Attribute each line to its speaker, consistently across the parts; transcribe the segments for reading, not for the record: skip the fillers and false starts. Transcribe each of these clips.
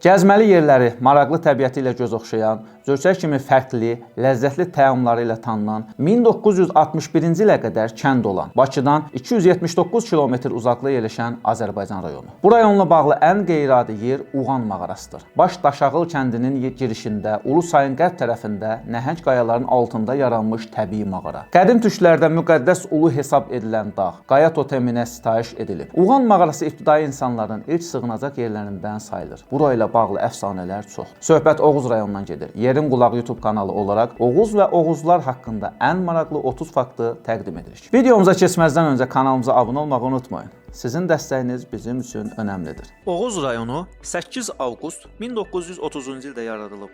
Speaker 1: Gəzməli yerləri, maraqlı təbiəti ilə göz oxşayan, Zöçək kimi fərqli, ləzzətli təamları ilə tanınan, 1961-ci ilə qədər kənd olan, Bakıdan 279 km uzaqlıqda yerləşən Azərbaycan rayonu. Bu rayonla bağlı ən qeyri-adi yer Uğan mağarasıdır. Baş Daşağıl kəndinin girişində, Ulusayın qərb tərəfində, nəhəng qayaların altında yaranmış təbii mağara. Qədim türklərdə müqəddəs ulu hesab edilən dağ, qaya toteminə sitayiş edilib. Uğan mağarası ibtidai insanların ilk sığınacaq yerlərindən sayılır. Burayla bağlı əfsanələr çox. Söhbət Oğuz rayonundan gedir. Yerin Qulağı YouTube kanalı olaraq Oğuz və Oğuzlar haqqında ən maraqlı 30 faktı təqdim edirik. Videomuza keçməzdən öncə kanalımıza abunə olmağı unutmayın. Sizin dəstəyiniz bizim üçün önəmlidir.
Speaker 2: Oğuz rayonu 8 avqust 1930-cu ildə yaradılıb.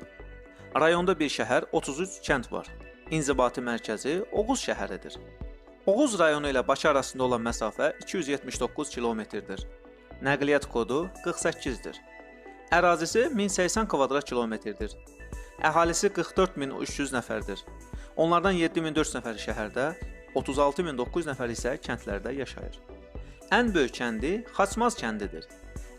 Speaker 2: Rayonda bir şəhər, 33 kənd var. İnzibati mərkəzi Oğuz şəhəridir. Oğuz rayonu ilə Bakı arasında olan məsafə 279 kilometrdir. Nəqliyyat kodu 48-dir. Ərazisi 1080 kvadrat kilometrdir. Əhalisi 44300 nəfərdir. Onlardan 7400 nəfəri şəhərdə, 36900 nəfər isə kəndlərdə yaşayır. Ən böyük kəndi Xaçmaz kəndidir.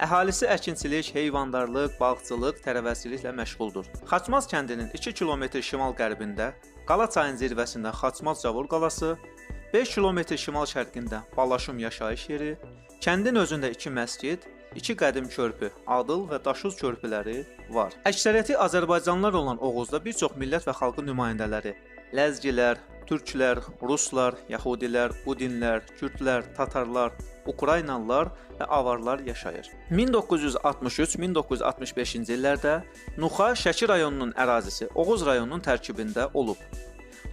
Speaker 2: Əhalisi əkinçilik, heyvandarlıq, bağçılıq, tərəvəzçiliklə məşğuldur. Xaçmaz kəndinin 2 km şimal-qərbində, Qala çayının zirvəsində Xaçmaz Cavur qalası, 5 km şimal-şərqində Balaşum yaşayış yeri, kəndin özündə 2 məscid, 2 qədim körpü, Adıl və Daşuz körpüləri var. Əksəriyyəti azərbaycanlılar olan Oğuzda bir çox millət və xalqın nümayəndələri, ləzgilər, türklər, ruslar, yəhudilər, udinlər, kürdlər, tatarlar, ukraynalılar və avarlar yaşayır. 1963-1965-ci illərdə Nuxa Şəki rayonunun ərazisi Oğuz rayonunun tərkibində olub.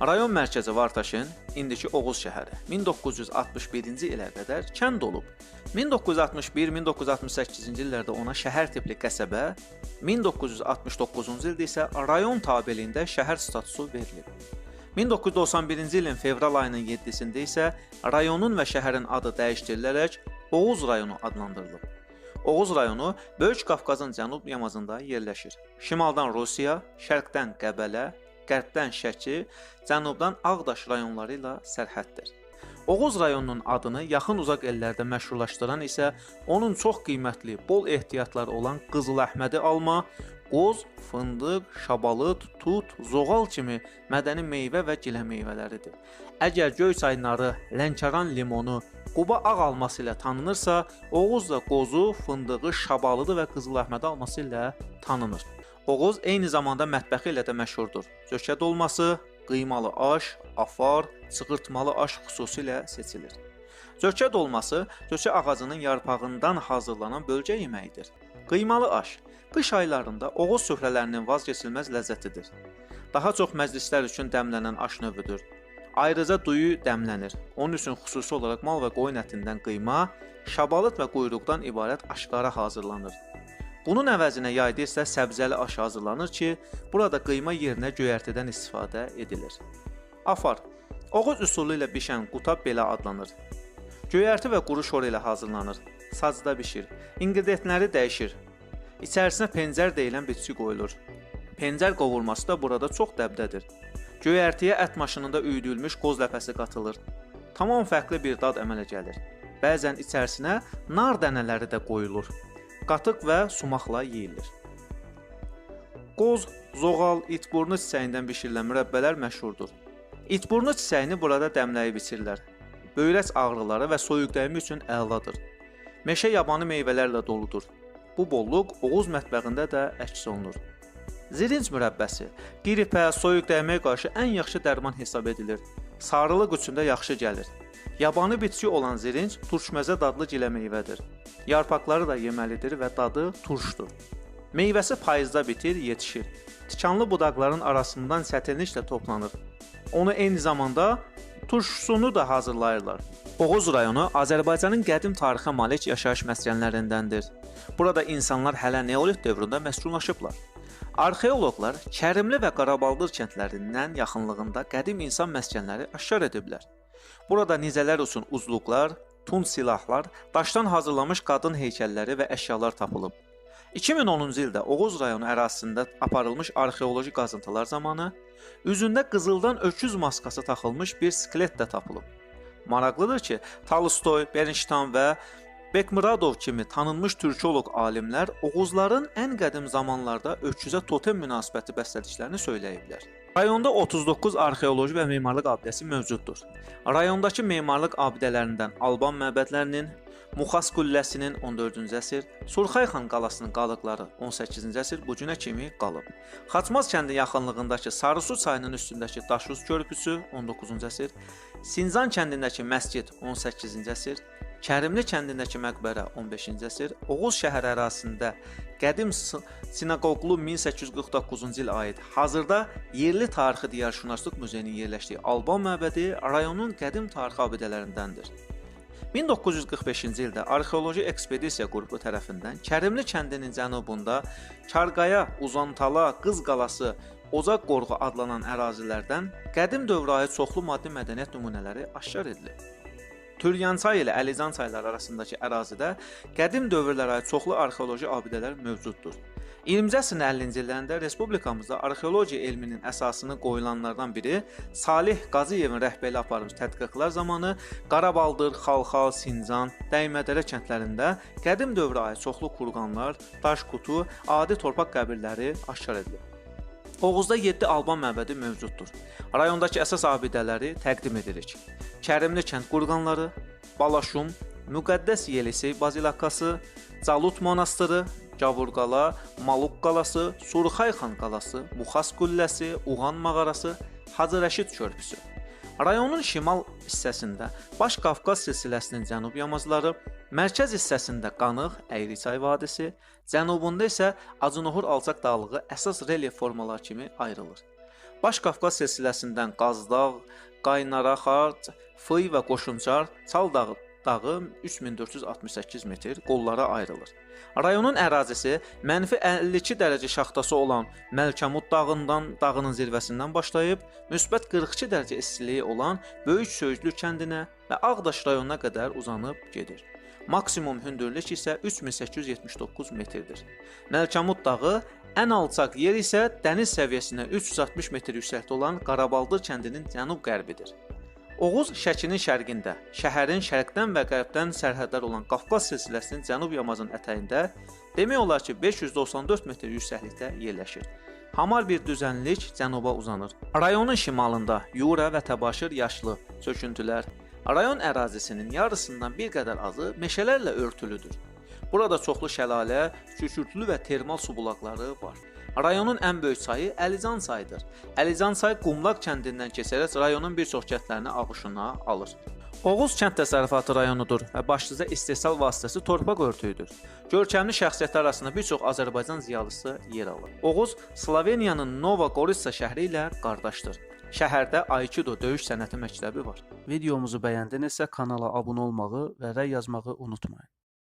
Speaker 2: Rayon mərkəzi Vartaşın, indiki Oğuz şəhəri 1961-ci ilə qədər kənd olub. 1961-1968-ci illərdə ona şəhər tipli qəsəbə, 1969-cu ildə isə rayon tabeliyində şəhər statusu verilib. 1991-ci ilin fevral ayının 7-sində isə rayonun və şəhərin adı dəyişdirilərək Oğuz rayonu adlandırılıb. Oğuz rayonu Böyük Qafqazın cənub yamacında yerləşir. Şimaldan Rusiya, şərqdən Qəbələ, qərbdən Şəki, cənubdan Ağdaş rayonları ilə sərhəddir. Oğuz rayonunun adını yaxın uzaq ellərdə məşhurlaşdıran isə onun çox qiymətli, bol ehtiyatları olan Qızıl Əhmədi alma, qoz, fındıq, şabalıd, tut, zoğal kimi mədəni meyvə və gilə meyvələridir. Əgər Göyçay narı, Lənkəran limonu, Quba ağ alması ilə tanınırsa, Oğuz da qozu, fındığı, şabalıdı və Qızıl Əhmədi alması ilə tanınır. Oğuz eyni zamanda mətbəxi ilə də məşhurdur. Zökə dolması, qıymalı aş, afar, çığırtmalı aş xüsusilə seçilir. Zökə dolması zökə ağacının yarpağından hazırlanan bölgə yeməyidir. Qıymalı aş qış aylarında Oğuz süfrələrinin vazgeçilməz ləzzətidir. Daha çox məclislər üçün dəmlənən aş növüdür. Ayrıca duyu dəmlənir. Onun üçün xüsusi olaraq mal və qoyun ətindən qıyma, şabalıd və quyruqdan ibarət aşqara hazırlanır. Bunun əvəzinə yayda isə səbzəli aş hazırlanır ki, burada qıyma yerinə göyərtidən istifadə edilir. Afar, Oğuz üsulu ilə bişən qutab belə adlanır. Göyərti və quru şor ilə hazırlanır. Sacda bişir. İnqridiyentləri dəyişir. İçərisinə pencər deyilən bitki qoyulur. Pencər qovurması da burada çox dəbdədir. Göyərtiyə ət maşınında üyüdülmüş qoz ləpəsi qatılır. Tamam fərqli bir dad əmələ gəlir. Bəzən içərisinə nar dənələri də qoyulur. Qatıq və sumaqla yeyilir. Qoz, zoğal, itburnu çiçəyindən bişirilən mürəbbələr məşhurdur. İtburnu çiçəyini burada dəmləyib içirlər. Böyrək ağrıları və soyuqdəyimi üçün əladır. Meşə yabanı meyvələrlə doludur. Bu bolluq Oğuz mətbəxində də əks olunur. Zirinc mürəbbəsi qripə, soyuqdəyməyə qarşı ən yaxşı dərman hesab edilir. Sarılıq üçündə yaxşı gəlir. Yabanı bitki olan zirinc turşməzə dadlı gilə meyvədir. Yarpaqları da yeməlidir və dadı turşdur. Meyvəsi payızda bitir, yetişir. Tikanlı budaqların arasından çətinliklə toplanır. Onu eyni zamanda turşusunu da hazırlayırlar. Oğuz rayonu Azərbaycanın qədim tarixə malik yaşayış məskənlərindəndir. Burada insanlar hələ neolit dövründə məskunlaşıblar. Arxeoloqlar Kərimli və Qarabaldır kəndlərindən yaxınlığında qədim insan məskənləri aşkar ediblər. Burada nizələr üçün uzluqlar, tunç silahlar, daşdan hazırlanmış qadın heykəlləri və əşyalar tapılıb. 2010-cu ildə Oğuz rayonu ərazisində aparılmış arxeoloji qazıntılar zamanı üzündə qızıldan öküz maskası taxılmış bir skelet də tapılıb. Maraqlıdır ki, Tolstoy, Bernstein və Bekmuradov kimi tanınmış türkoloq alimlər Oğuzların ən qədim zamanlarda öküzə totem münasibəti bəslədiklərini söyləyiblər. Rayonda 39 arxeoloji və memarlıq abidəsi mövcuddur. Rayondakı memarlıq abidələrindən Alban məbədlərinin, Muxas qülləsinin 14-cü əsr, Surxayxan qalasının qalıqları 18-ci əsr bu günə kimi qalıb. Xaçmaz kəndi yaxınlığındakı Sarısu çayının üstündəki Daşuz körpüsü 19-cu əsr, Sinzan kəndindəki məscid 18-ci əsr, Kərimli kəndindəki məqbərə 15-ci əsr, Oğuz şəhər ərazisində qədim sinaqoqlu 1849-cu il aid hazırda yerli tarixi diyarşünaslıq muzeyinin yerləşdiyi Alban məbədi rayonun qədim tarixi abidələrindəndir. 1945-ci ildə arxeoloji ekspedisiya qrupu tərəfindən Kərimli kəndinin cənubunda Karqaya, Uzantala, Qız qalası, Ocaq qoruğu adlanan ərazilərdən qədim dövrə aid çoxlu maddi mədəniyyət nümunələri aşkar edilib. Türyan çayı ilə Əlizan çayları arasındakı ərazidə qədim dövrlərə aid çoxlu arxeoloji abidələr mövcuddur. 20-ci əsrin 50-ci illərində respublikamızda arxeologiya elminin əsasını qoyulanlardan biri Salih Qazıyevin rəhbərliyi aparılmış tədqiqatlar zamanı Qarabaldır, Xalxal, Sincan, Dəymədərə kəndlərində qədim dövrə aid çoxlu kurqanlar, daş qutu, adi torpaq qəbirləri aşkar edilib. Oğuzda 7 Alban məbədi mövcuddur. Rayondakı əsas abidələri təqdim edirik. Kərimli kənd qurğanları, Balaşum, Müqəddəs Yelisey bazilakası, Calut monastırı, Gavurqala, Maluq qalası, Surxayxan qalası, Muxas qülləsi, Uğan mağarası, Hacı Rəşid körpüsü. Rayonun şimal hissəsində Baş Qafqaz silsiləsinin cənub yamacları, mərkəz hissəsində Qanıq, Əyriçay vadisi, cənubunda isə Acınohur alçaq dağlığı əsas relyef formaları kimi ayrılır. Baş Qafqaz silsiləsindən Qazdağ, Qaynara, Xarc, Fıy və Qoşunçar, Çal dağı 3468 metr qollara ayrılır. Rayonun ərazisi mənfi 52 dərəcə şaxtası olan Məlkamut dağının zirvəsindən başlayıb, müsbət 42 dərəcə istiliyi olan Böyük Söyüdlü kəndinə və Ağdaş rayonuna qədər uzanıb gedir. Maksimum hündürlük isə 3879 metrdir. Məlkamut dağı ən alçaq yer isə dəniz səviyyəsinə 360 metr yüksəkdə olan Qarabaldır kəndinin cənub-qərbidir. Oğuz Şəkinin şərqində, şəhərin şərqdən və qərbdən sərhədlər olan Qafqaz silsiləsinin cənub yamacının ətəyində demək olar ki 594 metr yüksəklikdə yerləşir. Hamar bir düzənlik cənuba uzanır. Rayonun şimalında Yura və Təbaşir yaşlı çöküntülər, rayon ərazisinin yarısından bir qədər azı meşələrlə örtülüdür. Burada çoxlu şəlalə, kükürtlü və termal su bulaqları var. Rayonun ən böyük çayı Əlizan çayıdır. Əlizan çayı Qumlaq kəndindən keçərək rayonun bir çox kəndlərini ağuşuna alır. Oğuz kənd təsərrüfatı rayonudur və başlıca istehsal vasitəsi torpaq örtüyüdür. Görkəmli şəxsiyyətlər arasında bir çox Azərbaycan ziyalısı yer alır. Oğuz Sloveniyanın Nova Gorica şəhəri ilə qardaşdır. Şəhərdə Aikido döyüş sənəti məktəbi var. Videomuzu bəyəndinizsə kanala abunə olmağı və rəy yazmağı unutmayın.